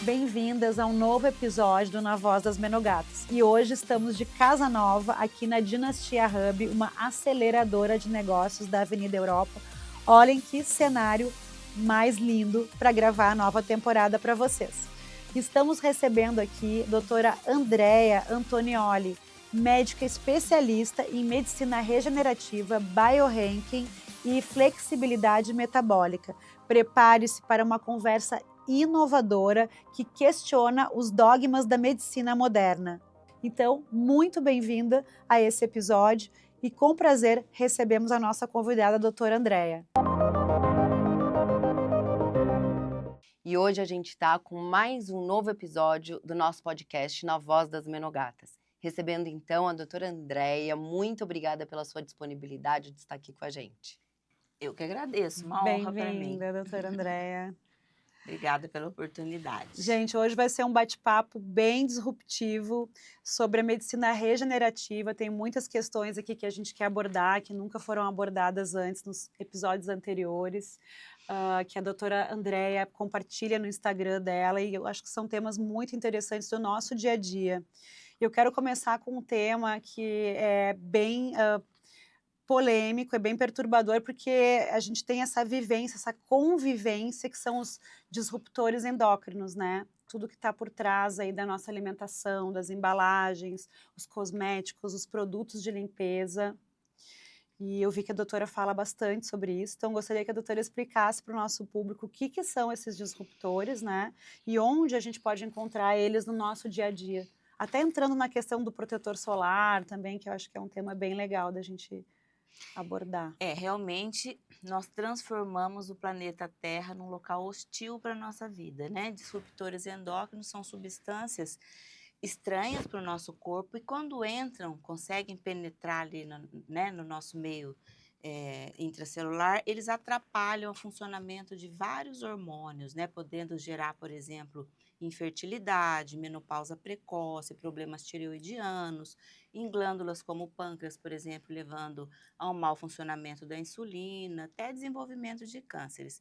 bem-vindas a um novo episódio do Na Voz das Menogatas. E hoje estamos de casa nova aqui na Dinastia Hub, uma aceleradora de negócios da Avenida Europa. Olhem que cenário mais lindo para gravar a nova temporada para vocês. Estamos recebendo aqui a doutora Andrea Antonioli, médica especialista em medicina regenerativa, biohacking e flexibilidade metabólica. Prepare-se para uma conversa inovadora que questiona os dogmas da medicina moderna. Então, muito bem-vinda a esse episódio e com prazer recebemos a nossa convidada, a doutora Andrea. E hoje a gente está com mais um novo episódio do nosso podcast Na Voz das Menogatas. Recebendo então a doutora Andrea, muito obrigada pela sua disponibilidade de estar aqui com a gente. Eu que agradeço, uma honra para mim. Bem-vinda, doutora Andrea. Obrigada pela oportunidade. Gente, hoje vai ser um bate-papo bem disruptivo sobre a medicina regenerativa. Tem muitas questões aqui que a gente quer abordar, que nunca foram abordadas antes nos episódios anteriores, que a doutora Andrea compartilha no Instagram dela, e eu acho que são temas muito interessantes do nosso dia a dia. Eu quero começar com um tema que é bem polêmico, é bem perturbador, porque a gente tem essa vivência, essa convivência que são os disruptores endócrinos, né? Tudo que está por trás aí da nossa alimentação, das embalagens, os cosméticos, os produtos de limpeza. E eu vi que a doutora fala bastante sobre isso, então gostaria que a doutora explicasse para o nosso público o que são esses disruptores, né? E onde a gente pode encontrar eles no nosso dia a dia. Até entrando na questão do protetor solar também, que eu acho que é um tema bem legal da gente abordar. Realmente, nós transformamos o planeta Terra num local hostil para a nossa vida, né? Disruptores endócrinos são substâncias estranhas para o nosso corpo e quando entram, conseguem penetrar ali no nosso meio intracelular, eles atrapalham o funcionamento de vários hormônios, né? Podendo gerar, por exemplo, infertilidade, menopausa precoce, problemas tireoidianos, em glândulas como o pâncreas, por exemplo, levando ao mau funcionamento da insulina, até desenvolvimento de cânceres.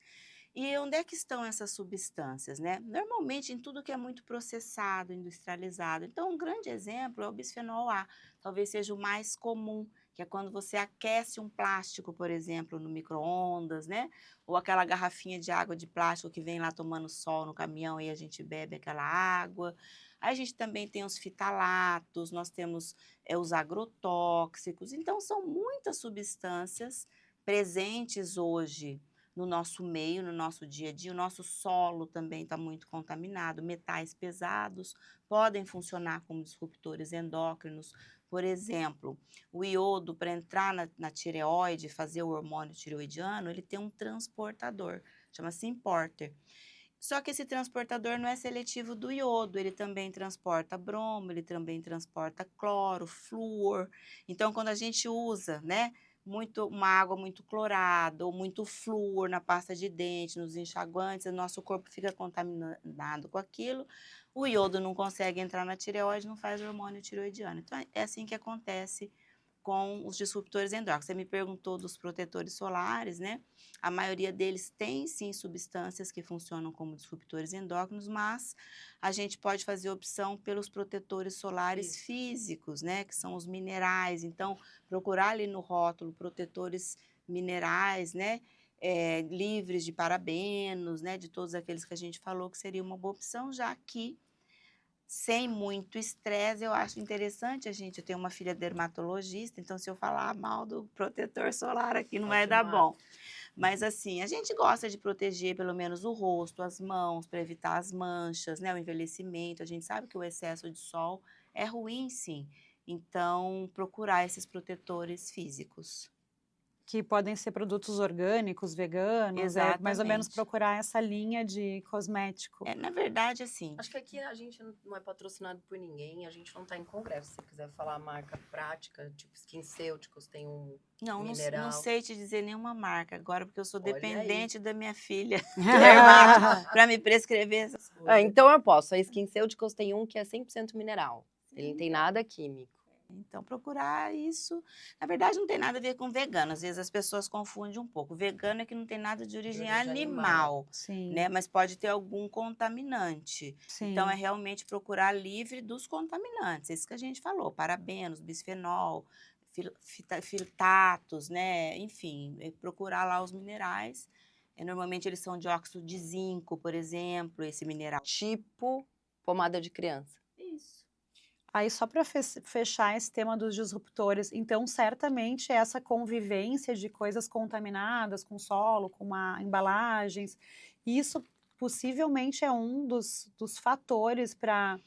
E onde é que estão essas substâncias, né? Normalmente em tudo que é muito processado, industrializado. Então, um grande exemplo é o bisfenol A, talvez seja o mais comum, que é quando você aquece um plástico, por exemplo, no micro-ondas, né? Ou aquela garrafinha de água de plástico que vem lá tomando sol no caminhão e a gente bebe aquela água. Aí a gente também tem os fitalatos, nós temos os agrotóxicos. Então, são muitas substâncias presentes hoje no nosso meio, no nosso dia a dia. O nosso solo também está muito contaminado. Metais pesados podem funcionar como disruptores endócrinos. Por exemplo, o iodo, para entrar na tireoide, fazer o hormônio tireoidiano, ele tem um transportador, chama-se importer. Só que esse transportador não é seletivo do iodo, ele também transporta bromo, ele também transporta cloro, flúor. Então, quando a gente usa, né, uma água muito clorada ou muito flúor na pasta de dente, nos enxaguantes, o nosso corpo fica contaminado com aquilo, o iodo não consegue entrar na tireoide, não faz hormônio tireoidiano. Então, é assim que acontece com os disruptores endócrinos. Você me perguntou dos protetores solares, né? A maioria deles tem, sim, substâncias que funcionam como disruptores endócrinos, mas a gente pode fazer opção pelos protetores solares físicos, né? Que são os minerais. Então, procurar ali no rótulo protetores minerais, né? Livres de parabenos, né? De todos aqueles que a gente falou que seria uma boa opção, já que sem muito estresse, eu acho interessante eu tenho uma filha dermatologista, então se eu falar mal do protetor solar aqui não vai dar bom. Mas assim, a gente gosta de proteger pelo menos o rosto, as mãos, para evitar as manchas, né, o envelhecimento. A gente sabe que o excesso de sol é ruim, sim. Então, procurar esses protetores físicos. Que podem ser produtos orgânicos, veganos, Exatamente. mais ou menos procurar essa linha de cosmético. Na verdade, assim... Acho que aqui a gente não é patrocinado por ninguém, a gente não está em congresso. Se você quiser falar a marca prática, tipo SkinCeuticals, tem um mineral. Não sei te dizer nenhuma marca agora, porque eu sou Olha dependente aí da minha filha dermática para me prescrever essas coisas. Então eu posso. A SkinCeuticals tem um que é 100% mineral. Ele não tem nada químico. Então, procurar isso. Na verdade, não tem nada a ver com vegano. Às vezes as pessoas confundem um pouco. Vegano é que não tem nada de origem origem animal. animal, Sim, né? Mas pode ter algum contaminante. Então, é sim. realmente procurar livre dos contaminantes. Isso que a gente falou: parabenos, bisfenol, filtratos, né? Enfim, procurar lá os minerais. Normalmente eles são dióxido de zinco, por exemplo, esse mineral. Tipo pomada de criança. Isso. Aí só para fechar esse tema dos disruptores, então certamente essa convivência de coisas contaminadas com solo, com embalagens, isso possivelmente é um dos fatores para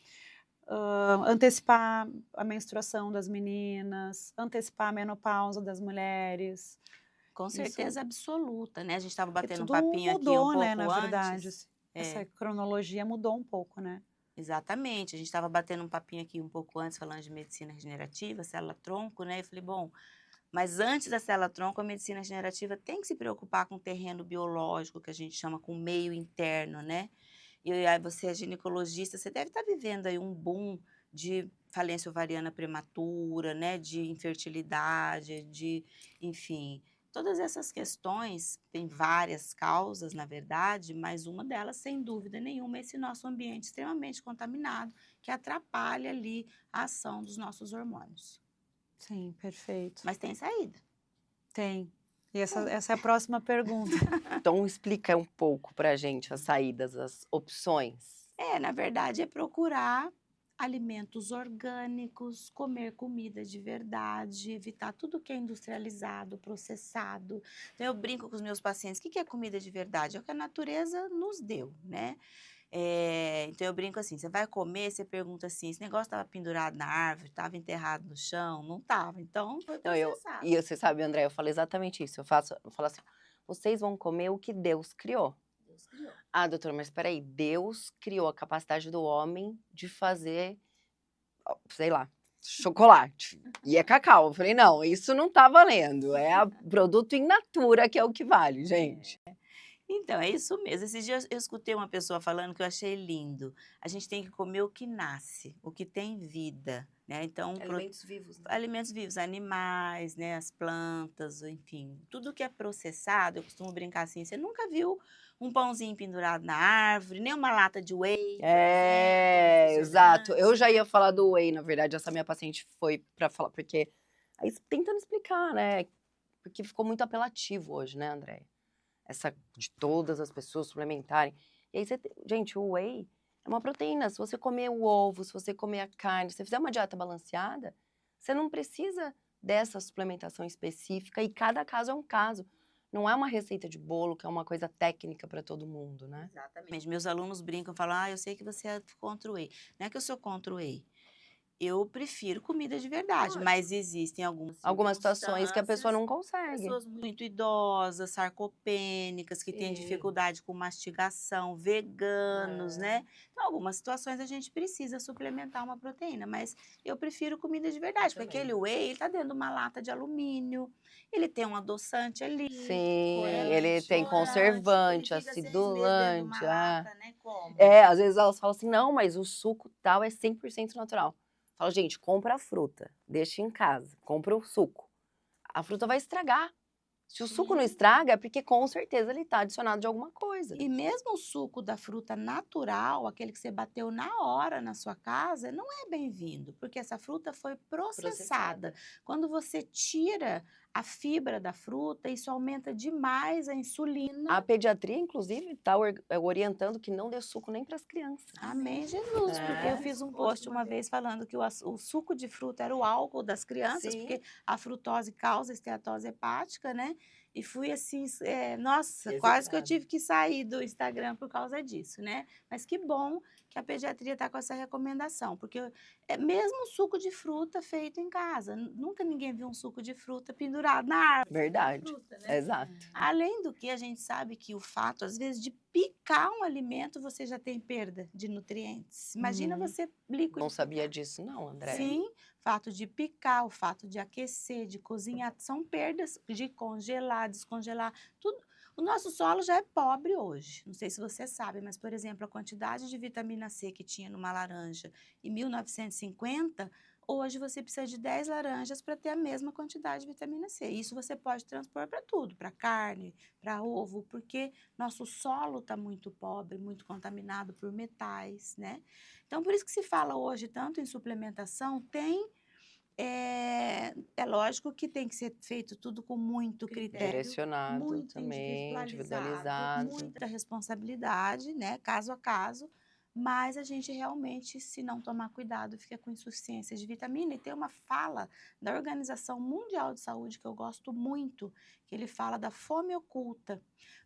antecipar a menstruação das meninas, antecipar a menopausa das mulheres. Com Isso certeza absoluta, né? A gente estava porque batendo um tudo papinho aqui um mudou, né, pouco na verdade. antes. Essa cronologia mudou um pouco, né? Exatamente. A gente estava batendo um papinho aqui um pouco antes, falando de medicina regenerativa, célula-tronco, né? Eu falei, bom, mas antes da célula-tronco, a medicina regenerativa tem que se preocupar com o terreno biológico, que a gente chama com o meio interno, né? E aí você é ginecologista, você deve estar vivendo aí um boom de falência ovariana prematura, né? De infertilidade, enfim, todas essas questões têm várias causas, na verdade, mas uma delas, sem dúvida nenhuma, é esse nosso ambiente extremamente contaminado, que atrapalha ali a ação dos nossos hormônios. Sim, perfeito. Mas tem saída. Tem. E essa é a próxima pergunta. Então explica um pouco pra gente as saídas, as opções. Na verdade, é procurar alimentos orgânicos, comer comida de verdade, evitar tudo que é industrializado, processado. Então, eu brinco com os meus pacientes, o que é comida de verdade? É o que a natureza nos deu, né? Então, eu brinco assim, você vai comer, você pergunta assim, esse negócio estava pendurado na árvore, estava enterrado no chão? Não estava, então foi Não, processado. e você sabe, André, eu falo exatamente isso. Eu falo assim, vocês vão comer o que Deus criou. Deus criou. Ah, doutora, mas peraí, Deus criou a capacidade do homem de fazer, sei lá, chocolate. E é cacau. Eu falei, não, isso não tá valendo. É produto in natura que é o que vale, gente. Então, é isso mesmo. Esses dias eu escutei uma pessoa falando que eu achei lindo. A gente tem que comer o que nasce, o que tem vida, né? Então, Vivos. alimentos vivos, animais, né, as plantas, enfim, tudo que é processado, eu costumo brincar assim, você nunca viu um pãozinho pendurado na árvore, nem uma lata de whey, por exemplo, Exato. Eu já refrigerante. ia falar do whey, na verdade, essa minha paciente foi pra falar, porque aí tentando explicar, né? Porque ficou muito apelativo hoje, né, André? Essa de todas as pessoas suplementarem. E aí gente, o whey é uma proteína. Se você comer o ovo, se você comer a carne, se você fizer uma dieta balanceada, você não precisa dessa suplementação específica e cada caso é um caso. Não é uma receita de bolo, que é uma coisa técnica para todo mundo, né? Exatamente. Meus alunos brincam, falam, eu sei que você é contra o whey. Não é que eu sou contra o whey. Eu prefiro comida de verdade, Lógico. mas existem algumas Algumas situações que a pessoa não consegue. pessoas muito idosas, sarcopênicas, que têm Sim. dificuldade com mastigação, veganos, né? Então, algumas situações a gente precisa suplementar uma proteína, mas eu prefiro comida de verdade, porque também. aquele whey, ele tá dentro de uma lata de alumínio, ele tem um adoçante ali, Sim, corante, ele tem conservante, ele fica 6 meses dentro de uma acidulante. lata, né? Como? Às vezes elas falam assim, não, mas o suco tal é 100% natural. Falo, gente, compra a fruta, deixa em casa, compra o suco. A fruta vai estragar. Se o suco não Sim. estraga, é porque com certeza ele está adicionado de alguma coisa. E mesmo o suco da fruta natural, aquele que você bateu na hora na sua casa, não é bem-vindo, porque essa fruta foi processada. Quando você tira a fibra da fruta, isso aumenta demais a insulina. A pediatria, inclusive, está orientando que não dê suco nem para as crianças. Amém, Jesus, porque eu fiz um post uma vez falando que o suco de fruta era o álcool das crianças, Sim. porque a frutose causa esteatose hepática, né? E fui assim, nossa, Execrada. quase que eu tive que sair do Instagram por causa disso, né? Mas que bom que a pediatria está com essa recomendação, porque é mesmo suco de fruta feito em casa. Nunca ninguém viu um suco de fruta pendurado na árvore. Verdade. Fruta, né? Exato. Além do que, a gente sabe que o fato, às vezes, de picar um alimento, você já tem perda de nutrientes. Imagina você liquidificar. Não sabia disso, não, André. Sim, fato de picar, o fato de aquecer, de cozinhar, são perdas de congelar, descongelar, tudo. O nosso solo já é pobre hoje. Não sei se você sabe, mas, por exemplo, a quantidade de vitamina C que tinha numa laranja em 1950, Hoje você precisa de 10 laranjas para ter a mesma quantidade de vitamina C. Isso você pode transpor para tudo, para carne, para ovo, porque nosso solo está muito pobre, muito contaminado por metais, né? Então, por isso que se fala hoje tanto em suplementação, é lógico que tem que ser feito tudo com muito critério, Direcionado muito também, individualizado, individualizado. muita responsabilidade, né, caso a caso, mas a gente realmente, se não tomar cuidado, fica com insuficiência de vitamina. E tem uma fala da Organização Mundial de Saúde que eu gosto muito, que ele fala da fome oculta,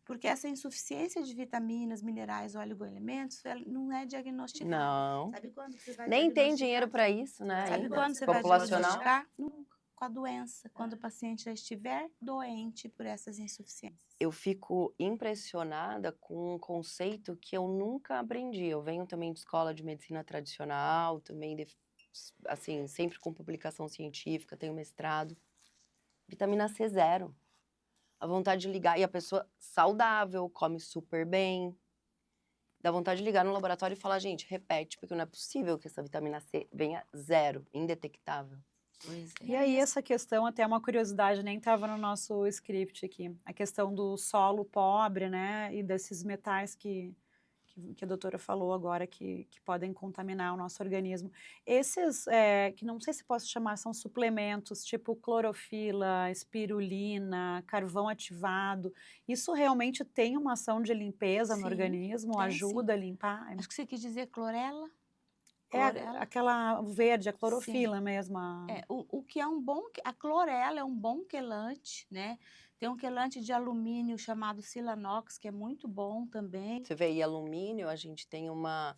porque essa insuficiência de vitaminas, minerais ou oligoelementos não é diagnosticada. Não. Sabe quando você vai Nem tem diagnosticar? dinheiro para isso, né? Sabe ainda. quando você vai Populacional. diagnosticar? Nunca. Com a doença, quando o paciente já estiver doente por essas insuficiências. Eu fico impressionada com um conceito que eu nunca aprendi. Eu venho também de escola de medicina tradicional, também, assim, sempre com publicação científica, tenho mestrado. Vitamina C zero. A vontade de ligar, e a pessoa saudável, come super bem. Dá vontade de ligar no laboratório e falar, gente, repete, porque não é possível que essa vitamina C venha zero, indetectável. Pois é. E aí, essa questão, até uma curiosidade, nem estava no nosso script aqui, a questão do solo pobre, né, e desses metais que a doutora falou agora, que podem contaminar o nosso organismo. Esses, que não sei se posso chamar, são suplementos, tipo clorofila, espirulina, carvão ativado, isso realmente tem uma ação de limpeza no Sim, organismo? tem, ajuda a limpar? Acho que você quis dizer clorela. É Clorela. aquela verde, a Sim. clorofila mesmo. O que é um bom... A clorela é um bom quelante, né? Tem um quelante de alumínio chamado Silanox, que é muito bom também. Você vê aí alumínio, a gente tem uma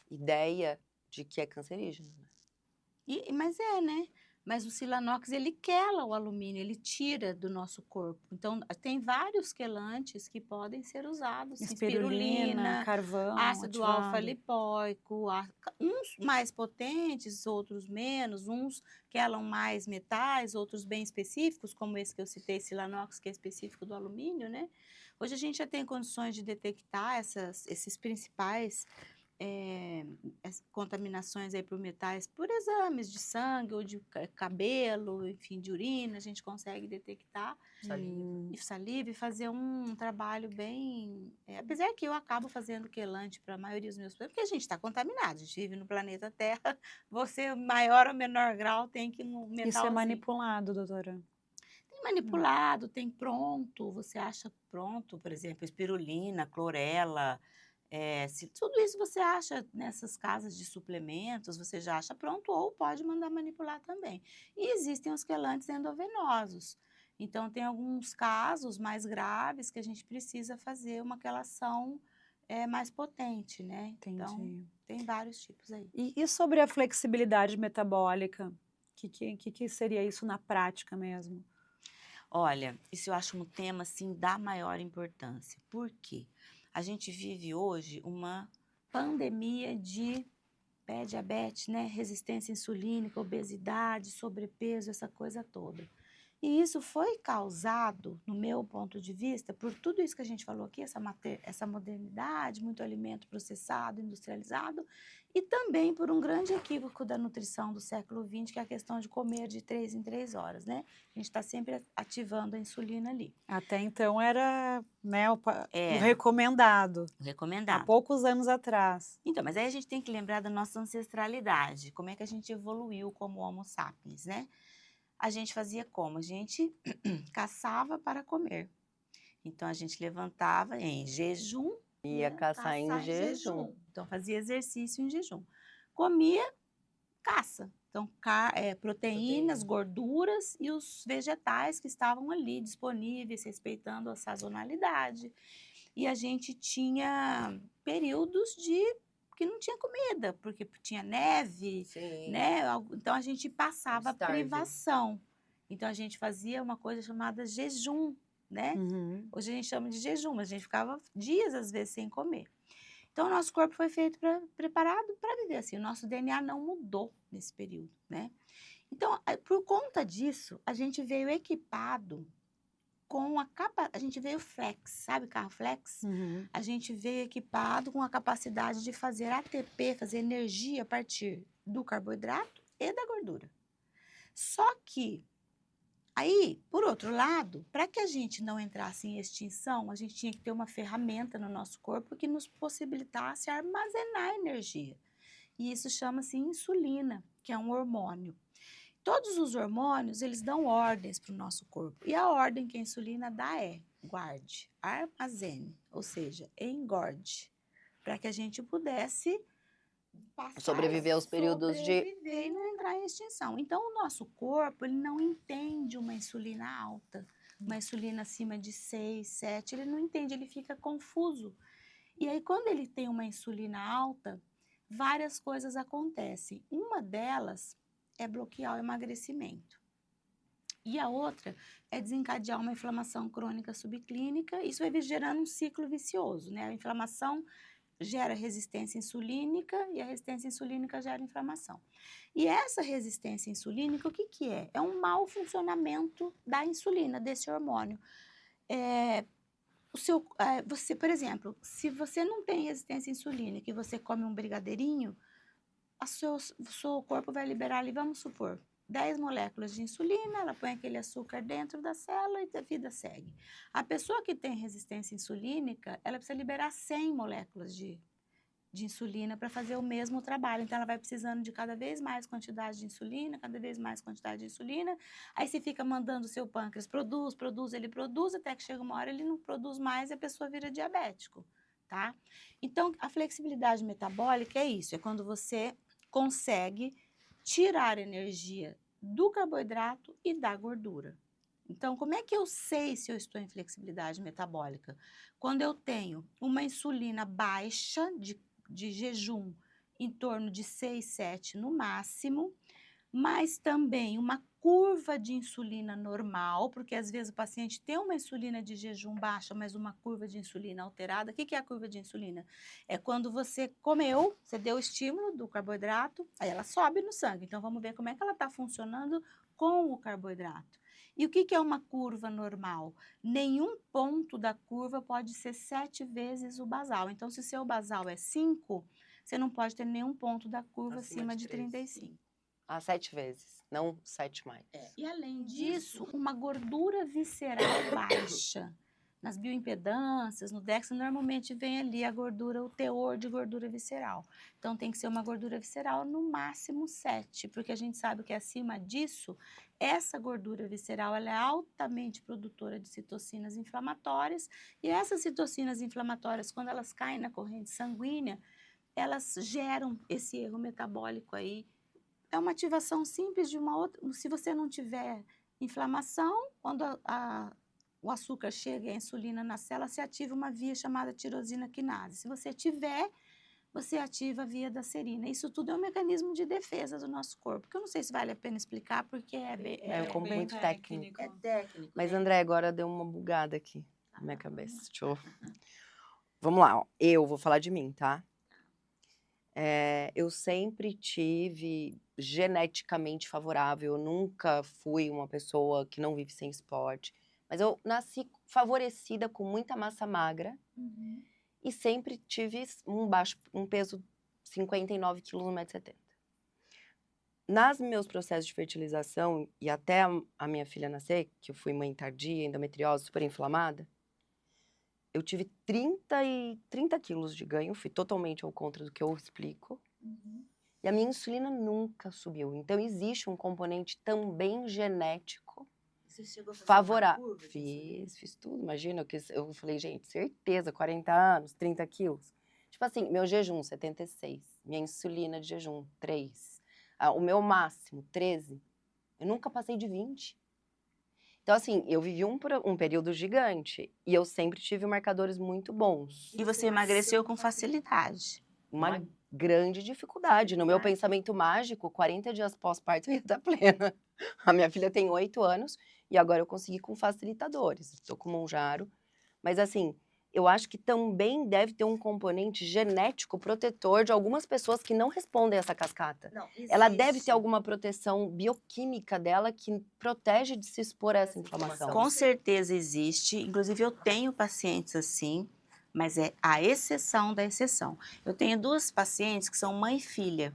ideia de que é cancerígeno, né? Mas né? Mas o Silanox, ele quela o alumínio, ele tira do nosso corpo. Então, tem vários quelantes que podem ser usados. Espirulina, carvão ácido ativado. alfa-lipoico, uns mais potentes, outros menos, uns quelam mais metais, outros bem específicos, como esse que eu citei, Silanox, que é específico do alumínio, né? Hoje a gente já tem condições de detectar esses principais as contaminações aí por metais por exames de sangue ou de cabelo, enfim, de urina, a gente consegue detectar. E saliva, e fazer um trabalho bem... apesar que eu acabo fazendo quelante para a maioria dos meus pacientes, porque a gente está contaminado, a gente vive no planeta Terra, você, maior ou menor grau, tem que um metalzinho. Isso é manipulado, doutora? Tem manipulado, tem pronto, você acha pronto, por exemplo, espirulina, clorela... tudo isso você acha nessas casas de suplementos, você já acha pronto ou pode mandar manipular também. E existem os quelantes endovenosos. Então, tem alguns casos mais graves que a gente precisa fazer uma quelação mais potente, né? Entendi. Então, tem vários tipos aí. E sobre a flexibilidade metabólica? Que seria isso na prática mesmo? Olha, isso eu acho um tema, assim, da maior importância. Por quê? A gente vive hoje uma pandemia de diabetes, né? Resistência insulínica, obesidade, sobrepeso, essa coisa toda. E isso foi causado, no meu ponto de vista, por tudo isso que a gente falou aqui, essa modernidade, muito alimento processado, industrializado, e também por um grande equívoco da nutrição do século XX, que é a questão de comer de 3 em 3 horas, né? A gente está sempre ativando a insulina ali. Até então era, né, o Era. recomendado. Recomendado. Há poucos anos atrás. Então, mas aí a gente tem que lembrar da nossa ancestralidade, como é que a gente evoluiu como Homo sapiens, né? A gente fazia como? A gente caçava para comer. Então, a gente levantava em jejum. Ia caçar em jejum. Então, fazia exercício em jejum. Comia, caça. Então, proteínas, gorduras e os vegetais que estavam ali disponíveis, respeitando a sazonalidade. E a gente tinha períodos que não tinha comida, porque tinha neve, Sim. né? Então, a gente passava Starving. privação. Então, a gente fazia uma coisa chamada jejum, né? Uhum. Hoje a gente chama de jejum, mas a gente ficava dias, às vezes, sem comer. Então, o nosso corpo foi feito preparado para viver assim. O nosso DNA não mudou nesse período, né? Então, por conta disso, a gente veio equipado com a gente veio flex, sabe carro flex? Uhum. A gente veio equipado com a capacidade de fazer ATP, fazer energia a partir do carboidrato e da gordura. Só que, aí, por outro lado, para que a gente não entrasse em extinção, a gente tinha que ter uma ferramenta no nosso corpo que nos possibilitasse armazenar energia. E isso chama-se insulina, que é um hormônio. Todos os hormônios, eles dão ordens para o nosso corpo. E a ordem que a insulina dá é guarde, armazene, ou seja, engorde, para que a gente pudesse Sobreviver aos períodos sobreviver e não entrar em extinção. Então, o nosso corpo, ele não entende uma insulina alta, uma insulina acima de 6, 7, ele não entende, ele fica confuso. E aí, quando ele tem uma insulina alta, várias coisas acontecem. Uma delas é bloquear o emagrecimento. E a outra é desencadear uma inflamação crônica subclínica. Isso vai gerando um ciclo vicioso, né? A inflamação gera resistência insulínica e a resistência insulínica gera inflamação. E essa resistência insulínica, o que que é? É um mau funcionamento da insulina, desse hormônio. Você, por exemplo, se você não tem resistência insulínica e você come um brigadeirinho, o seu corpo vai liberar ali, vamos supor, 10 moléculas de insulina, ela põe aquele açúcar dentro da célula e a vida segue. A pessoa que tem resistência insulínica, ela precisa liberar 100 moléculas de insulina para fazer o mesmo trabalho. Então, ela vai precisando de cada vez mais quantidade de insulina, cada vez mais quantidade de insulina. Aí você fica mandando o seu pâncreas, ele produz, até que chega uma hora ele não produz mais e a pessoa vira diabético, tá? Então, a flexibilidade metabólica é isso, é quando você consegue tirar energia do carboidrato e da gordura. Então, como é que eu sei se eu estou em flexibilidade metabólica? Quando eu tenho uma insulina baixa de jejum, em torno de 6, 7 no máximo, mas também uma curva de insulina normal, porque às vezes o paciente tem uma insulina de jejum baixa, mas uma curva de insulina alterada. O que é a curva de insulina? É quando você comeu, você deu o estímulo do carboidrato, aí ela sobe no sangue. Então, vamos ver como é que ela está funcionando com o carboidrato. E o que é uma curva normal? Nenhum ponto da curva pode ser 7 vezes o basal. Então, se o seu basal é 5, você não pode ter nenhum ponto da curva acima de 35. 7 vezes, não 7 mais. E além disso, uma gordura visceral baixa. Nas bioimpedâncias, no DEXA, normalmente vem ali a gordura, o teor de gordura visceral. Então, tem que ser uma gordura visceral no máximo 7, porque a gente sabe que acima disso, essa gordura visceral ela é altamente produtora de citocinas inflamatórias, e essas citocinas inflamatórias, quando elas caem na corrente sanguínea, elas geram esse erro metabólico aí. É uma ativação simples de uma outra. Se você não tiver inflamação, quando o açúcar chega e a insulina na célula, você ativa uma via chamada tirosina quinase. Se você tiver, você ativa a via da serina. Isso tudo é um mecanismo de defesa do nosso corpo, que eu não sei se vale a pena explicar, porque é como bem muito técnico. É técnico. Mas, né? André, agora deu uma bugada aqui na minha cabeça. Deixa eu... Vamos lá, ó. Eu vou falar de mim, tá? Eu sempre tive geneticamente favorável, eu nunca fui uma pessoa que não vive sem esporte, mas eu nasci favorecida com muita massa magra e sempre tive um peso 59 quilos, 1,70 m. Nos meus processos de fertilização e até a minha filha nascer, que eu fui mãe tardia, endometriose, super inflamada, eu tive 30 quilos de ganho, fui totalmente ao contra do que eu explico. E a minha insulina nunca subiu. Então, existe um componente também genético favorável. Fiz tudo. Imagina, eu falei, gente, certeza, 40 anos, 30 quilos. Tipo assim, meu jejum, 76. Minha insulina de jejum, 3. O meu máximo, 13. Eu nunca passei de 20. Então, assim, eu vivi um período gigante e eu sempre tive marcadores muito bons. E você emagreceu com facilidade. Uma grande dificuldade. No meu pensamento mágico, 40 dias pós-parto eu ia estar plena. A minha filha tem 8 anos e agora eu consegui com facilitadores. Estou com Monjaro. Mas, assim, eu acho que também deve ter um componente genético protetor de algumas pessoas que não respondem a essa cascata. Não, Ela deve ter alguma proteção bioquímica dela que protege de se expor a essa inflamação. Com certeza existe. Inclusive, eu tenho pacientes assim, mas é a exceção da exceção. Eu tenho 2 pacientes que são mãe e filha.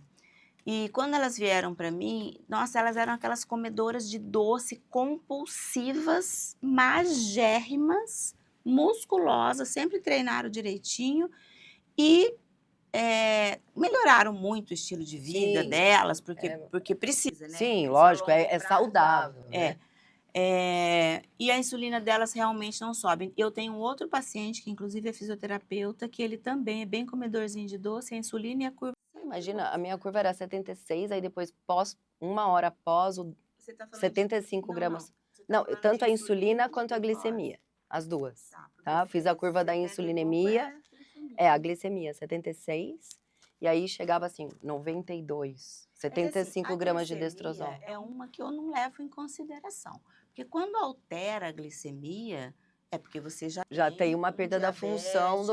E quando elas vieram para mim, nossa, elas eram aquelas comedoras de doce compulsivas, magérrimas, musculosas, sempre treinaram direitinho e melhoraram muito o estilo de vida Sim. delas, porque precisa, né? Sim, Isso a lógico, longo é prazo. saudável, É. né? E a insulina delas realmente não sobe. Eu tenho um outro paciente, que inclusive é fisioterapeuta, que ele também é bem comedorzinho de doce, a insulina e a curva. Imagina, a minha curva era 76, aí depois, uma hora após, o Você tá falando 75 gramas. Você tá Não, falando tanto de a insulina e quanto a glicose. glicemia, as duas. Porque Tá? Fiz a curva você da pega insulinemia, a glicemia. a glicemia, 76, e aí chegava assim, 92, É que, 75 assim, gramas de glicemia destrozol. é uma que eu não levo em consideração. Porque quando altera a glicemia, é porque você Já tem uma perda da função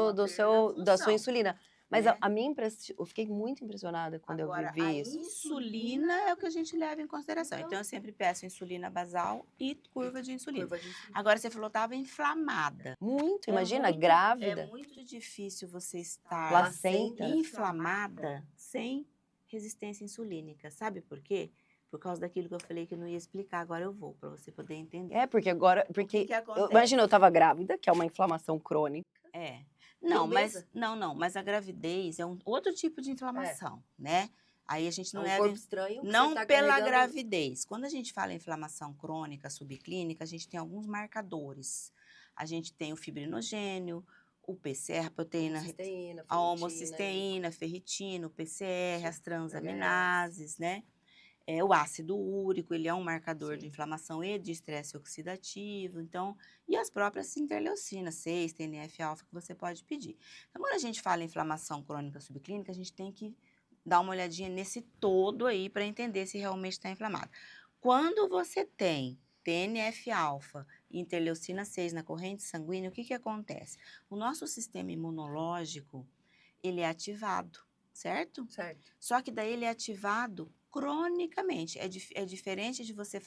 da sua insulina. Mas né? a minha impressão, eu fiquei muito impressionada quando Agora, eu vivi a isso. insulina é o que a gente leva em consideração. Então, eu sempre peço insulina basal e curva de insulina. Agora, você falou que estava inflamada. Muito, imagina, É grávida. muito difícil você estar Placenta. inflamada sem resistência insulínica. Sabe por quê? Por causa daquilo que eu falei que eu não ia explicar, agora eu vou, para você poder entender. Porque agora, que acontece? imagina, eu estava grávida, que é uma inflamação crônica. Mas a gravidez é um outro tipo de inflamação, né? Aí a gente não leva corpo estranho. não pela gravidez. Quando a gente fala em inflamação crônica subclínica, a gente tem alguns marcadores. A gente tem o fibrinogênio, o PCR, a proteína, a homocisteína, ferritina, o PCR, as transaminases, né? O ácido úrico, ele é um marcador de inflamação e de estresse oxidativo, então, e as próprias interleucinas, 6, TNF-alfa, que você pode pedir. Então, quando a gente fala em inflamação crônica subclínica, a gente tem que dar uma olhadinha nesse todo aí para entender se realmente está inflamado. Quando você tem TNF-alfa e interleucina 6 na corrente sanguínea, o que acontece? O nosso sistema imunológico, ele é ativado, certo? Certo. Só que daí ele é ativado cronicamente. É diferente de você...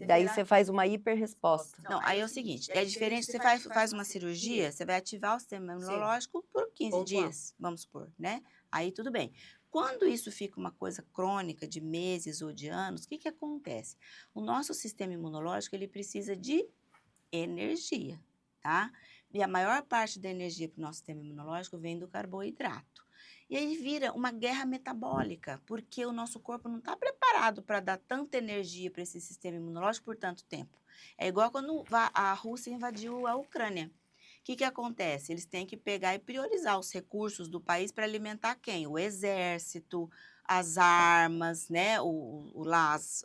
Daí você faz uma hiperresposta. Não, aí é o seguinte, é diferente, você faz uma cirurgia, você vai ativar o sistema imunológico por 15 dias, vamos supor, né? Aí tudo bem. Quando isso fica uma coisa crônica de meses ou de anos, o que acontece? O nosso sistema imunológico, ele precisa de energia, tá? E a maior parte da energia para o nosso sistema imunológico vem do carboidrato. E aí vira uma guerra metabólica, porque o nosso corpo não está preparado para dar tanta energia para esse sistema imunológico por tanto tempo. É igual quando a Rússia invadiu a Ucrânia. O que acontece? Eles têm que pegar e priorizar os recursos do país para alimentar quem? O exército, as armas, né?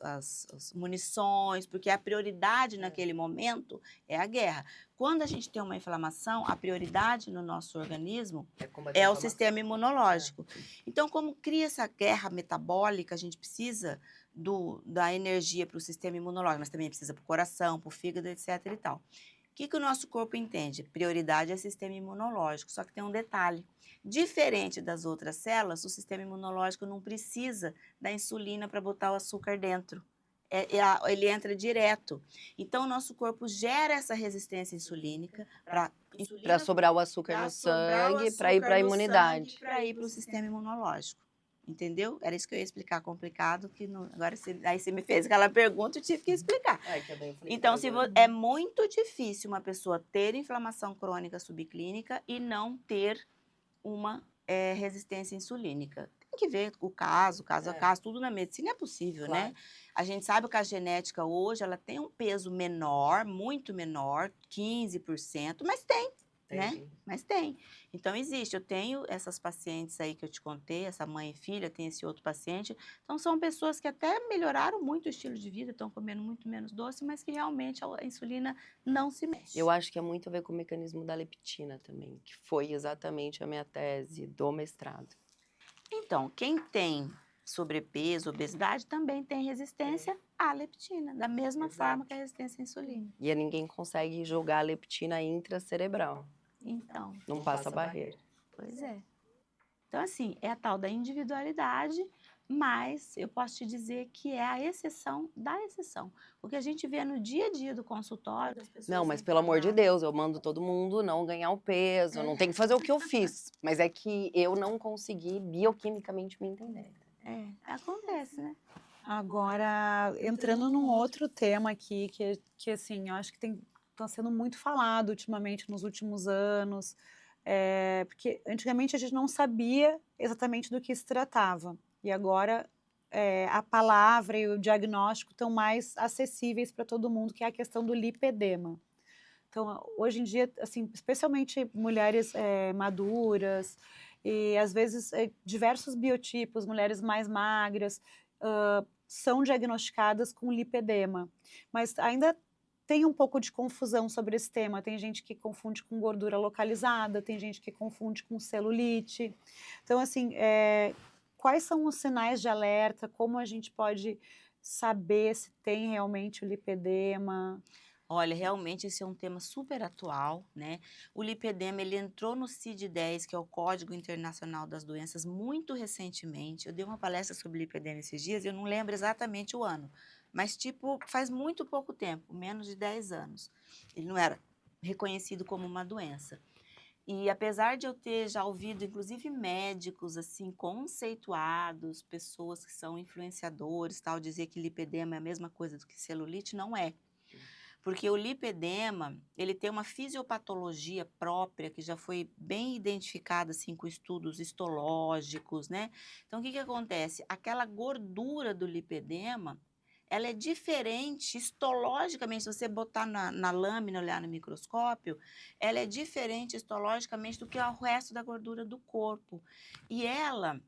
As munições, porque a prioridade naquele momento é a guerra. Quando a gente tem uma inflamação, a prioridade no nosso organismo é o sistema imunológico. Então, como cria essa guerra metabólica, a gente precisa da energia para o sistema imunológico, mas também precisa para o coração, para o fígado, etc. e tal. O que o nosso corpo entende? Prioridade é o sistema imunológico, só que tem um detalhe. Diferente das outras células, o sistema imunológico não precisa da insulina para botar o açúcar dentro. Ele entra direto. Então, o nosso corpo gera essa resistência insulínica para sobrar o açúcar no sangue, para ir para a imunidade. Para ir para o sistema imunológico. Entendeu? Era isso que eu ia explicar complicado, que não, agora aí você me fez aquela pergunta e tive que explicar. Então, é muito difícil uma pessoa ter inflamação crônica subclínica e não ter uma resistência insulínica. Tem que ver o caso a caso, tudo na medicina é possível, né? A gente sabe que a genética hoje, ela tem um peso menor, muito menor, 15%, mas tem. Né? Mas tem. Então, existe. Eu tenho essas pacientes aí que eu te contei, essa mãe e filha, tem esse outro paciente. Então, são pessoas que até melhoraram muito o estilo de vida, estão comendo muito menos doce, mas que realmente a insulina não se mexe. Eu acho que é muito a ver com o mecanismo da leptina também, que foi exatamente a minha tese do mestrado. Então, quem tem sobrepeso, obesidade, também tem resistência à leptina, da mesma forma que a resistência à insulina. E ninguém consegue jogar a leptina intracerebral. Então. Não passa a barreira. Pois é. Então, assim, é a tal da individualidade, mas eu posso te dizer que é a exceção da exceção. O que a gente vê no dia a dia do consultório... Não, mas pelo amor de Deus, eu mando todo mundo não ganhar o peso, não tem que fazer o que eu fiz. Mas é que eu não consegui bioquimicamente me entender. Acontece, né? Agora, entrando num outro tema aqui, que assim, eu acho que tá sendo muito falado ultimamente, nos últimos anos, porque antigamente a gente não sabia exatamente do que se tratava, e agora a palavra e o diagnóstico estão mais acessíveis para todo mundo, que é a questão do lipedema. Então, hoje em dia, assim, especialmente mulheres maduras e às vezes diversos biotipos, mulheres mais magras, são diagnosticadas com lipedema, mas ainda tem um pouco de confusão sobre esse tema. Tem gente que confunde com gordura localizada, tem gente que confunde com celulite. Então, assim, quais são os sinais de alerta? Como a gente pode saber se tem realmente o lipedema? Olha, realmente esse é um tema super atual, né? O lipedema, ele entrou no CID-10, que é o Código Internacional das Doenças, muito recentemente. Eu dei uma palestra sobre lipedema esses dias, e eu não lembro exatamente o ano, mas tipo, faz muito pouco tempo, menos de 10 anos. Ele não era reconhecido como uma doença. E apesar de eu ter já ouvido, inclusive médicos assim conceituados, pessoas que são influenciadores, tal, dizer que lipedema é a mesma coisa do que celulite, não é. Porque o lipedema, ele tem uma fisiopatologia própria que já foi bem identificada assim com estudos histológicos, né? Então o que acontece? Aquela gordura do lipedema, ela é diferente histologicamente, se você botar na lâmina, olhar no microscópio, ela é diferente histologicamente do que o resto da gordura do corpo. E ela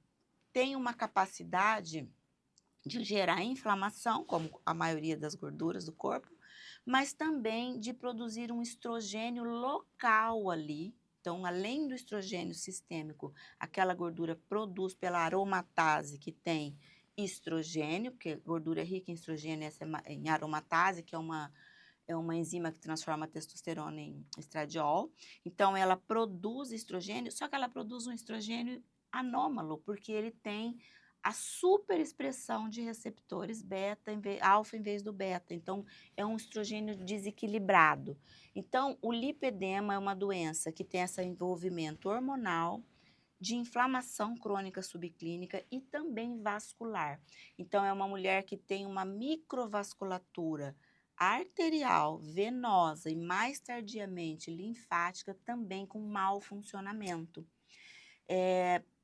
tem uma capacidade de gerar inflamação, como a maioria das gorduras do corpo, mas também de produzir um estrogênio local ali. Então, além do estrogênio sistêmico, aquela gordura produz pela aromatase, que tem estrogênio, porque gordura é rica em estrogênio, essa é em aromatase, que é uma enzima que transforma a testosterona em estradiol. Então, ela produz estrogênio, só que ela produz um estrogênio anômalo, porque ele tem a superexpressão de receptores beta, alfa em vez do beta. Então, é um estrogênio desequilibrado. Então, o lipedema é uma doença que tem esse envolvimento hormonal, de inflamação crônica subclínica e também vascular. Então, é uma mulher que tem uma microvasculatura arterial, venosa e mais tardiamente linfática, também com mau funcionamento.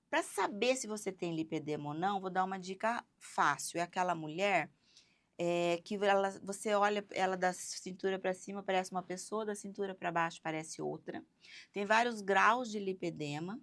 Para saber se você tem lipedema ou não, vou dar uma dica fácil. É aquela mulher que você olha ela da cintura para cima, parece uma pessoa, da cintura para baixo parece outra. Tem vários graus de lipedema.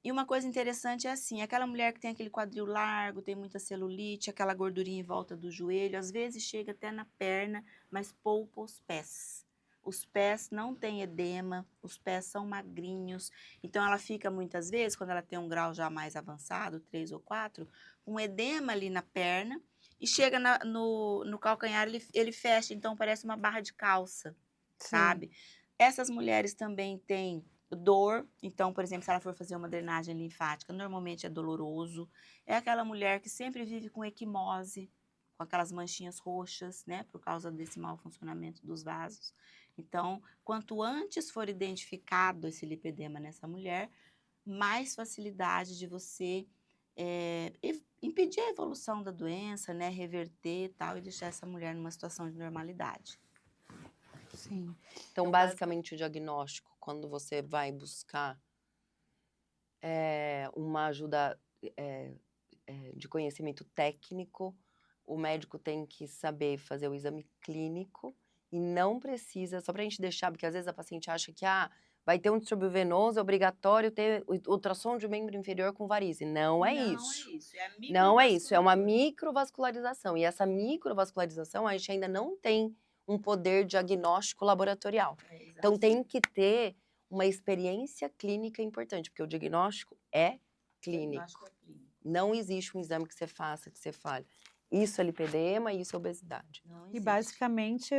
E uma coisa interessante é assim, aquela mulher que tem aquele quadril largo, tem muita celulite, aquela gordurinha em volta do joelho, às vezes chega até na perna, mas poupa os pés. Os pés não têm edema, os pés são magrinhos, então ela fica muitas vezes, quando ela tem um grau já mais avançado, 3 ou 4, um edema ali na perna, e chega no calcanhar, ele fecha, então parece uma barra de calça, sabe? Essas mulheres também têm dor, então, por exemplo, se ela for fazer uma drenagem linfática, normalmente é doloroso. É aquela mulher que sempre vive com equimose, com aquelas manchinhas roxas, né, por causa desse mau funcionamento dos vasos. Então, quanto antes for identificado esse lipedema nessa mulher, mais facilidade de você impedir a evolução da doença, né, reverter tal, e deixar essa mulher numa situação de normalidade. Sim. Então, basicamente, o diagnóstico, quando você vai buscar uma ajuda de conhecimento técnico, o médico tem que saber fazer o exame clínico e não precisa, só para a gente deixar, porque às vezes a paciente acha que vai ter um distúrbio venoso, é obrigatório ter ultrassom de membro inferior com varize. Não é isso. Não é isso, é uma microvascularização. E essa microvascularização, a gente ainda não tem um poder diagnóstico laboratorial. Então, tem que ter uma experiência clínica importante, porque o diagnóstico é clínico. Não existe um exame que você faça, que você fale. Isso é lipedema, isso é obesidade. E basicamente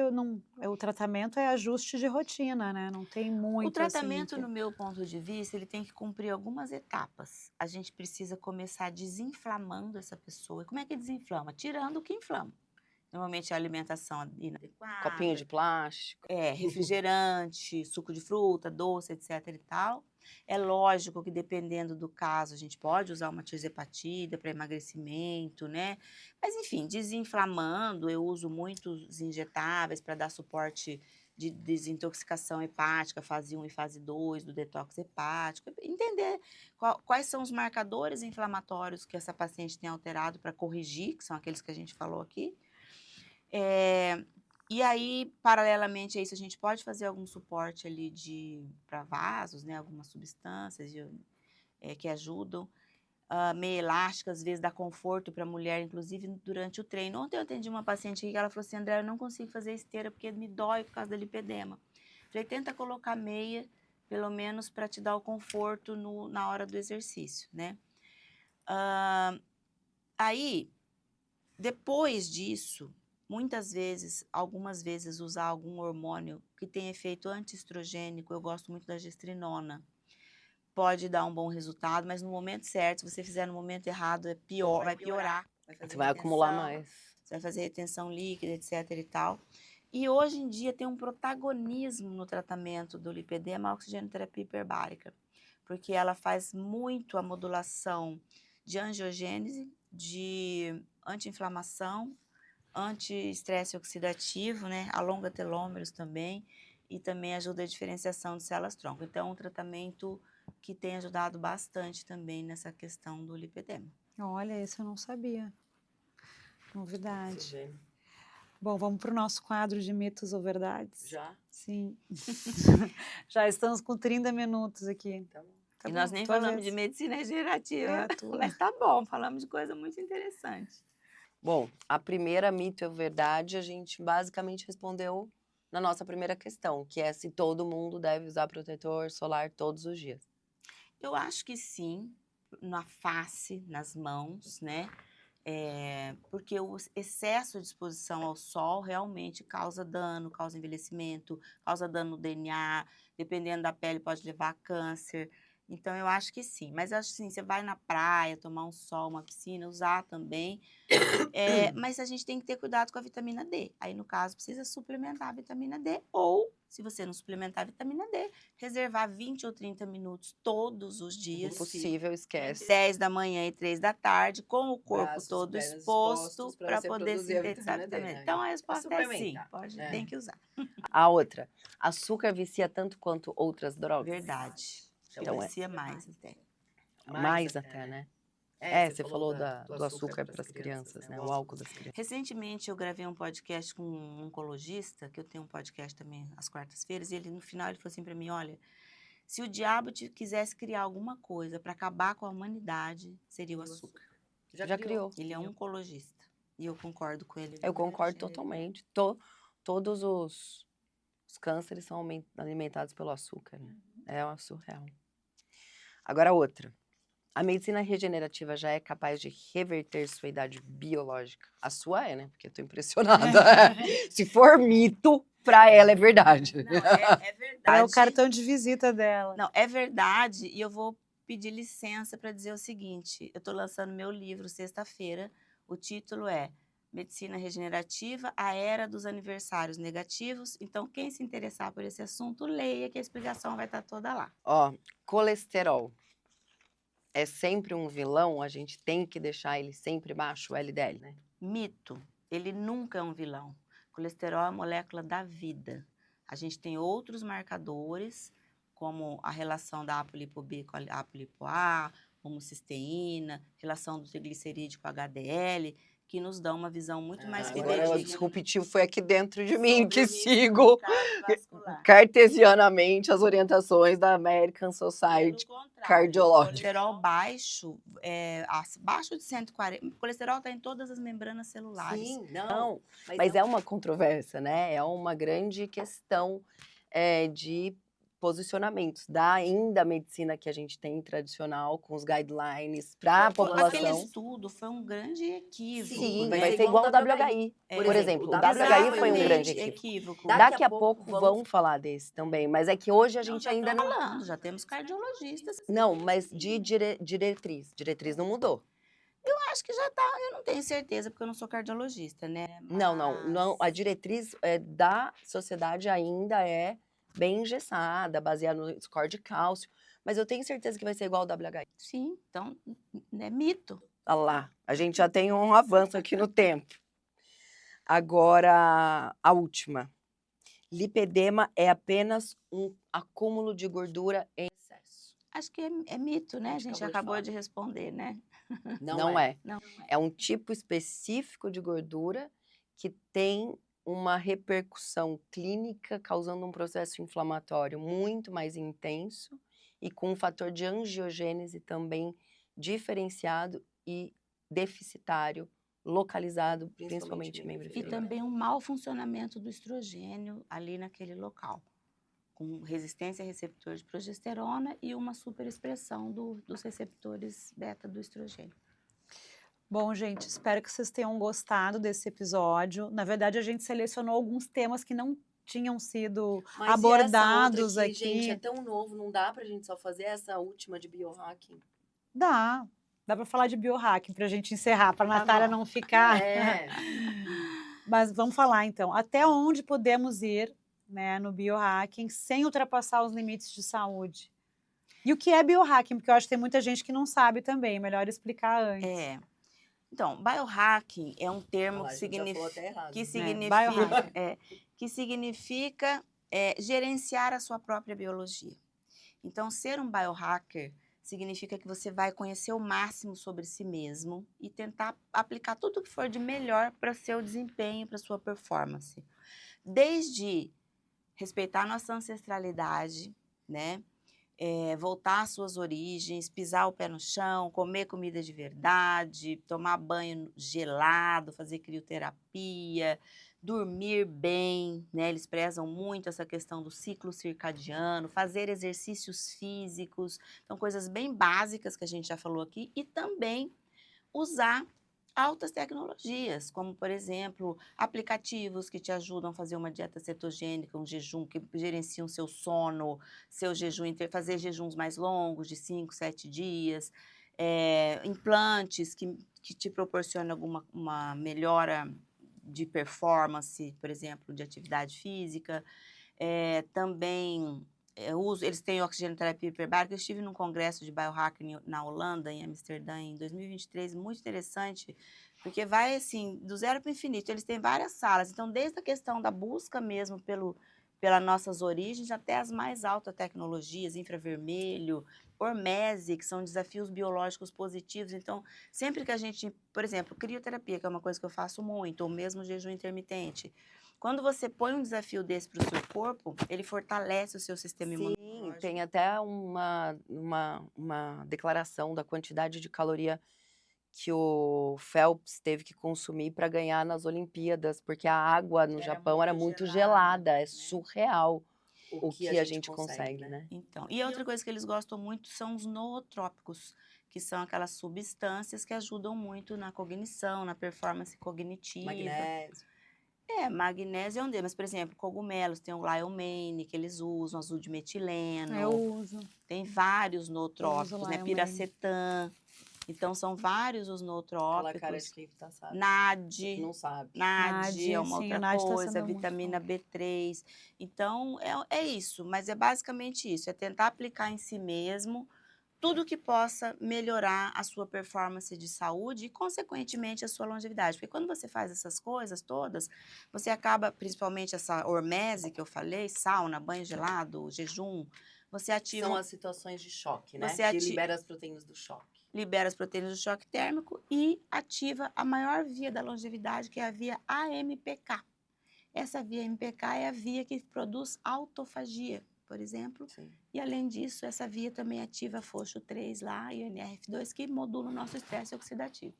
o tratamento é ajuste de rotina, né? Não tem muito. O tratamento, no meu ponto de vista, ele tem que cumprir algumas etapas. A gente precisa começar desinflamando essa pessoa. E como é que desinflama? Tirando o que inflama. Normalmente a alimentação inadequada. Copinho de plástico. Refrigerante, suco de fruta, doce, etc e tal. É lógico que dependendo do caso, a gente pode usar uma tirzepatida para emagrecimento, né? Mas enfim, desinflamando, eu uso muitos injetáveis para dar suporte de desintoxicação hepática, fase 1 e fase 2 do detox hepático, entender quais são os marcadores inflamatórios que essa paciente tem alterado para corrigir, que são aqueles que a gente falou aqui. E aí, paralelamente a isso, a gente pode fazer algum suporte ali para vasos, né? Algumas substâncias que ajudam. Meio elástica, às vezes dá conforto para a mulher, inclusive durante o treino. Ontem eu atendi uma paciente aqui que ela falou assim, André, eu não consigo fazer esteira porque me dói por causa da lipedema. Falei, tenta colocar meia, pelo menos para te dar o conforto na hora do exercício, né? Aí, depois disso, muitas vezes, algumas vezes, usar algum hormônio que tem efeito antiestrogênico, eu gosto muito da gestrinona. Pode dar um bom resultado, mas no momento certo, se você fizer no momento errado, vai piorar. Você vai acumular mais. Você vai fazer retenção líquida, etc e tal. E hoje em dia tem um protagonismo no tratamento do lipedema a oxigenoterapia hiperbárica, porque ela faz muito a modulação de angiogênese, de anti-inflamação, anti-estresse oxidativo, né? Alonga telômeros também, e também ajuda a diferenciação de células-tronco. Então, é um tratamento que tem ajudado bastante também nessa questão do lipedema. Olha, isso eu não sabia. Novidade. Bom, vamos para o nosso quadro de mitos ou verdades? Já? Sim. Já estamos com 30 minutos aqui. Tá bom. Tá E bom, nós nem tua falamos vez. de medicina regenerativa, É a tua. mas tá bom, falamos de coisa muito interessante. Bom, a primeira mito ou verdade, a gente basicamente respondeu na nossa primeira questão, que é se todo mundo deve usar protetor solar todos os dias. Eu acho que sim, na face, nas mãos, né? Porque o excesso de exposição ao sol realmente causa dano, causa envelhecimento, causa dano no DNA, dependendo da pele pode levar a câncer. Então, eu acho que sim. Mas, acho que sim, você vai na praia, tomar um sol, uma piscina, usar também. Mas a gente tem que ter cuidado com a vitamina D. Aí, no caso, precisa suplementar a vitamina D. Ou, se você não suplementar a vitamina D, reservar 20 ou 30 minutos todos os dias. Impossível, esquece. 10 da manhã e 3 da tarde, com o corpo Braços, todo pernas exposto expostos pra para você poder produzir a sintetizar a vitamina D, vitamina D. né? Então, a resposta é sim. Suplementar. Tem que usar. A outra, açúcar vicia tanto quanto outras drogas? Verdade. Então, Vicia mais até. Mais até, né? Você falou do açúcar para as crianças, né? O álcool das crianças. Recentemente eu gravei um podcast com um oncologista, que eu tenho um podcast também às quartas-feiras, e ele no final ele falou assim para mim, olha, se o diabo quisesse criar alguma coisa para acabar com a humanidade, seria o açúcar. Já criou. Ele é um oncologista, e eu concordo com ele. Eu concordo totalmente. Todos os cânceres são alimentados pelo açúcar, né? É surreal. Agora outra. A medicina regenerativa já é capaz de reverter sua idade biológica? A sua né? Porque eu tô impressionada. Se for mito, pra ela é verdade. Não, é verdade. É o cartão de visita dela. Não, é verdade, e eu vou pedir licença para dizer o seguinte, eu estou lançando meu livro sexta-feira, o título é Medicina Regenerativa, a Era dos Aniversários Negativos, então quem se interessar por esse assunto, leia que a explicação vai estar toda lá. Ó, colesterol é sempre um vilão? A gente tem que deixar ele sempre baixo, o LDL, né? Mito, ele nunca é um vilão. Colesterol é a molécula da vida. A gente tem outros marcadores, como a relação da apolipo-B com a apolipo-A, homocisteína, relação do triglicerídeo com a HDL, que nos dão uma visão muito mais Agora o fidedigna. disruptivo foi aqui dentro de mim, que sigo Cardiovascular. cartesianamente as orientações da American Society Pelo contrário, Cardiológica. colesterol baixo, abaixo de 140, o colesterol está em todas as membranas celulares. Sim, não, mas é uma controvérsia, né? É uma grande questão de posicionamentos ainda medicina que a gente tem tradicional, com os guidelines para a população. Aquele estudo foi um grande equívoco. Sim, né? vai ser igual o WHI. Por exemplo, o WHI foi um grande equívoco. Daqui a pouco vamos falar desse também, mas é que hoje a gente ainda não... falando, já temos cardiologistas. Não, mas de diretriz. Diretriz não mudou. Eu acho que já tá, eu não tenho certeza, porque eu não sou cardiologista, né? Não, a diretriz da sociedade ainda é bem engessada, baseada no score de cálcio, Mas eu tenho certeza que vai ser igual ao WHI. Sim, então é mito. Olha lá, a gente já tem um avanço aqui no tempo. Agora, a última. Lipedema é apenas um acúmulo de gordura em excesso. Acho que é mito, né? A gente acabou de acabou falar. de responder, né? Não é. Não. É um tipo específico de gordura que tem uma repercussão clínica, causando um processo inflamatório muito mais intenso e com um fator de angiogênese também diferenciado e deficitário, localizado principalmente em membro E inferior. também um mau funcionamento do estrogênio ali naquele local, com resistência a receptor de progesterona e uma superexpressão dos receptores beta do estrogênio. Bom, gente, espero que vocês tenham gostado desse episódio. Na verdade, a gente selecionou alguns temas que não tinham sido abordados aqui. Gente, é tão novo, não dá pra gente só fazer essa última de biohacking? Dá para falar de biohacking para a gente encerrar, para a Tá Natália bom. não ficar. É. Mas vamos falar então, até onde podemos ir, né, no biohacking sem ultrapassar os limites de saúde? E o que é biohacking? Porque eu acho que tem muita gente que não sabe também, melhor explicar antes. Então, biohacking é um termo Olha lá, que a gente já falou significa, até errado. Biohacking. que significa gerenciar a sua própria biologia. Então, ser um biohacker significa que você vai conhecer o máximo sobre si mesmo e tentar aplicar tudo o que for de melhor para seu desempenho, para sua performance. Desde respeitar nossa ancestralidade, né? Voltar às suas origens, pisar o pé no chão, comer comida de verdade, tomar banho gelado, fazer crioterapia, dormir bem, né? Eles prezam muito essa questão do ciclo circadiano, fazer exercícios físicos, então coisas bem básicas que a gente já falou aqui, e também usar altas tecnologias, como, por exemplo, aplicativos que te ajudam a fazer uma dieta cetogênica, um jejum, que gerenciam seu sono, seu jejum, fazer jejuns mais longos, de 5, 7 dias, implantes que te proporcionam uma melhora de performance, por exemplo, de atividade física. Também eles têm oxigenoterapia hiperbárica. Eu estive num congresso de biohacking na Holanda, em Amsterdã, em 2023, muito interessante, porque vai assim, do zero para o infinito. Eles têm várias salas, então desde a questão da busca mesmo pelas nossas origens, até as mais altas tecnologias, infravermelho, hormese, que são desafios biológicos positivos. Então, sempre que a gente, por exemplo, crioterapia, que é uma coisa que eu faço muito, ou mesmo jejum intermitente, quando você põe um desafio desse para o seu corpo, ele fortalece o seu sistema imunológico. Sim, tem até uma declaração da quantidade de caloria que o Phelps teve que consumir para ganhar nas Olimpíadas, porque a água no Japão era muito gelada, é surreal o que a gente consegue, né? Então, e outra coisa que eles gostam muito são os nootrópicos, que são aquelas substâncias que ajudam muito na cognição, na performance cognitiva. Magnésio. Magnésio é um deles, mas, por exemplo, cogumelos, tem o liomane, que eles usam, azul de metileno. Eu uso. Tem vários nootrópicos, né? liomane. Piracetam. Então, são vários os nootrópicos. Aquela cara de quem tá, sabe? NAD. Não sabe. NAD é uma sim, o outra NAD tá coisa, sendo muito vitamina forte. B3. Então, é isso, mas é basicamente isso, é tentar aplicar em si mesmo tudo que possa melhorar a sua performance de saúde e, consequentemente, a sua longevidade. Porque quando você faz essas coisas todas, você acaba, principalmente essa hormese que eu falei, sauna, banho gelado, jejum, você ativa... São as situações de choque, né? Você Que libera as proteínas do choque. Libera as proteínas do choque térmico e ativa a maior via da longevidade, que é a via AMPK. Essa via AMPK é a via que produz autofagia, por exemplo. Sim. E, além disso, essa via também ativa a FOXO3 lá e o NRF2, que modula o nosso estresse oxidativo.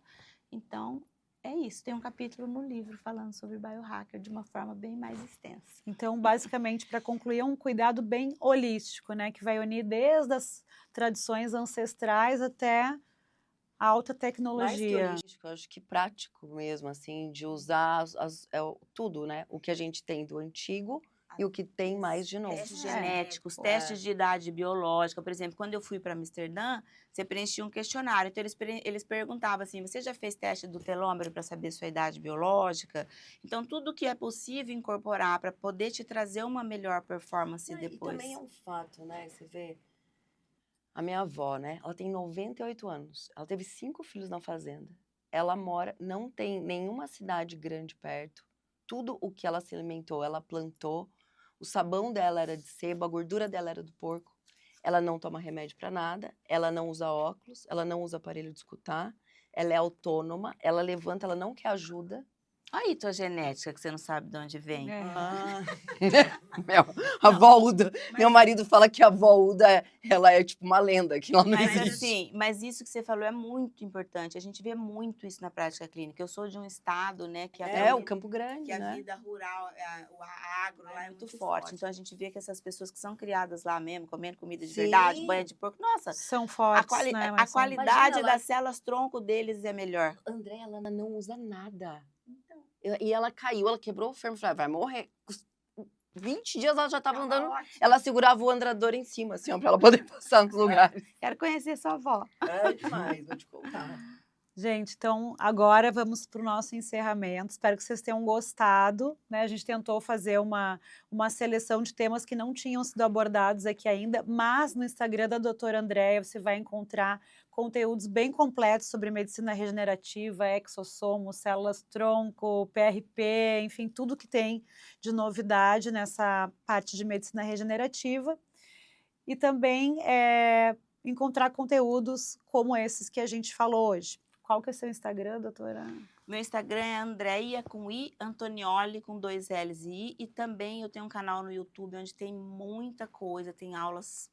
Então, é isso. Tem um capítulo no livro falando sobre biohacker de uma forma bem mais extensa. Então, basicamente, para concluir, é um cuidado bem holístico, né? Que vai unir desde as tradições ancestrais até a alta tecnologia. Mais que holístico, eu acho que prático mesmo, assim, de usar tudo, né? O que a gente tem do antigo e o que tem mais de novo. Testes genéticos, testes de idade biológica. Por exemplo, quando eu fui para Amsterdã, você preenchia um questionário. Então, eles perguntavam assim, você já fez teste do telômero para saber sua idade biológica? Então, tudo que é possível incorporar para poder te trazer uma melhor performance depois. E também é um fato, né? Você vê, A minha avó, né? Ela tem 98 anos. Ela teve 5 filhos na fazenda. Ela mora, não tem nenhuma cidade grande perto. Tudo o que ela se alimentou, ela plantou. O sabão dela era de sebo, a gordura dela era do porco. Ela não toma remédio para nada, ela não usa óculos, ela não usa aparelho de escutar, ela é autônoma, ela levanta, ela não quer ajuda. Aí tua genética, que você não sabe de onde vem. É. A avó Uda. Meu marido fala que a avó Uda, ela é tipo uma lenda, que ela não Mas existe. assim, mas isso que você falou é muito importante. A gente vê muito isso na prática clínica. Eu sou de um estado, né, que É, o Campo Grande, que a né? vida rural, o agro lá é muito forte. Então a gente vê que essas pessoas que são criadas lá mesmo, comendo comida de verdade, Sim. banha de porco, nossa, São fortes, né? a Mas são- qualidade Imagina, ela- das células tronco deles é melhor. André, ela não usa nada. E ela caiu, ela quebrou o fêmur, falei, vai morrer. 20 dias ela já tava andando, ela segurava o andador em cima, assim, ó, pra ela poder passar nos lugares. Quero conhecer sua avó. É demais, vou te contar. Gente, então agora vamos para o nosso encerramento. Espero que vocês tenham gostado, né? A gente tentou fazer uma seleção de temas que não tinham sido abordados aqui ainda, mas no Instagram da doutora Andréia você vai encontrar conteúdos bem completos sobre medicina regenerativa, exossomo, células-tronco, PRP, enfim, tudo que tem de novidade nessa parte de medicina regenerativa. E também encontrar conteúdos como esses que a gente falou hoje. Qual que é o seu Instagram, doutora? Meu Instagram é Andreia com I, Antonioli com 2 L's e I. E também eu tenho um canal no YouTube onde tem muita coisa, tem aulas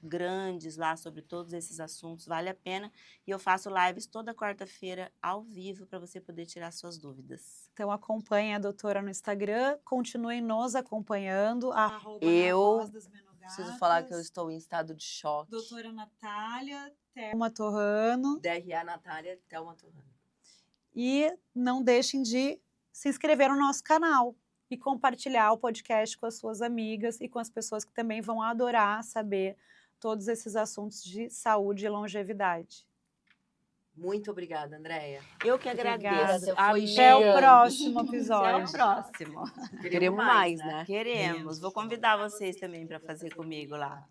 grandes lá sobre todos esses assuntos, vale a pena. E eu faço lives toda quarta-feira ao vivo para você poder tirar suas dúvidas. Então acompanhem a doutora no Instagram, continuem nos acompanhando. Eu preciso falar que eu estou em estado de choque. Doutora Natália, Thelma Torrano. DRA Natália, Thelma Torrano. E não deixem de se inscrever no nosso canal e compartilhar o podcast com as suas amigas e com as pessoas que também vão adorar saber todos esses assuntos de saúde e longevidade. Muito obrigada, Andréia. Eu que Obrigada. agradeço. Foi Amei. Até o gigante. próximo Até episódio. o próximo. Queremos mais, né? Queremos. Vou convidar vocês também para fazer comigo lá.